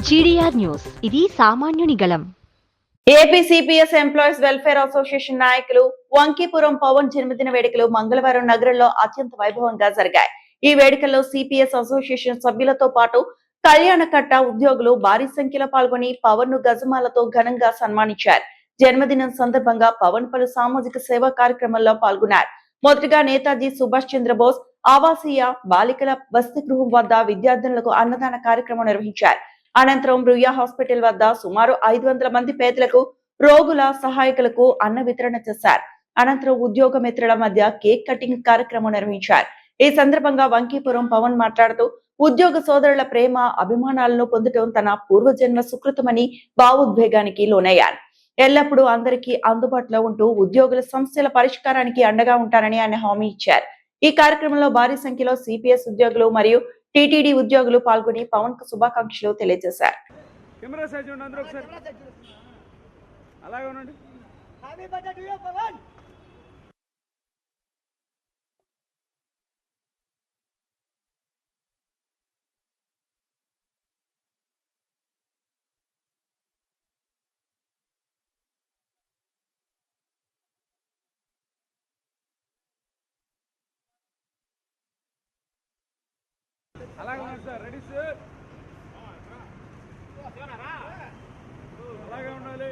GDR news, ఇది సామాన్యుని గళం. AP CPS employees welfare association నాయకులు వంకీపురం పవన్ జన్మదిన వేడుకలు మంగళవారం నగరంలో అత్యంత వైభవంగా జరిగాయి. ఈ వేడుకల్లో సిపిఎస్ అసోసియేషన్ సభ్యులతో పాటు కళ్యాణకట్ట ఉద్యోగులు భారీ సంఖ్యలో పాల్గొని పవన్ ను గజమాలతో ఘనంగా సన్మానించారు. జన్మదినం సందర్భంగా పవన్ పలు సామాజిక సేవా కార్యక్రమాల్లో పాల్గొన్నారు. మొదటిగా నేతాజీ సుభాష్ చంద్రబోస్ ఆవాసీయ బాలికల వసతి గృహం వద్ద విద్యార్థులకు అన్నదాన కార్యక్రమం నిర్వహించారు. అనంతరం రుయా హాస్పిటల్ వద్ద సుమారు 500 మంది పేదలకు, రోగుల సహాయకులకు అన్న వితరణ చేశారు. అనంతరం ఉద్యోగ మిత్రుల మధ్య కేక్ కటింగ్ కార్యక్రమం నిర్వహించారు. ఈ సందర్భంగా వంకీపురం పవన్ మాట్లాడుతూ ఉద్యోగ సోదరుల ప్రేమ అభిమానాలను పొందడం తన పూర్వజన్మ సుకృతమని భావోద్వేగానికి లోనయ్యారు. ఎల్లప్పుడూ అందరికీ అందుబాటులో ఉంటూ ఉద్యోగుల సమస్యల పరిష్కారానికి అండగా ఉంటారని ఆయన హామీ ఇచ్చారు. ఈ కార్యక్రమంలో భారీ సంఖ్యలో సిపిఎస్ ఉద్యోగులు మరియు టీటీడీ ఉద్యోగులు పాల్గొని పవన్ కు శుభాకాంక్షలు తెలియజేశారు. అలాగే ఉన్నాడు సార్, రెడీ సార్, అలాగే ఉండాలి.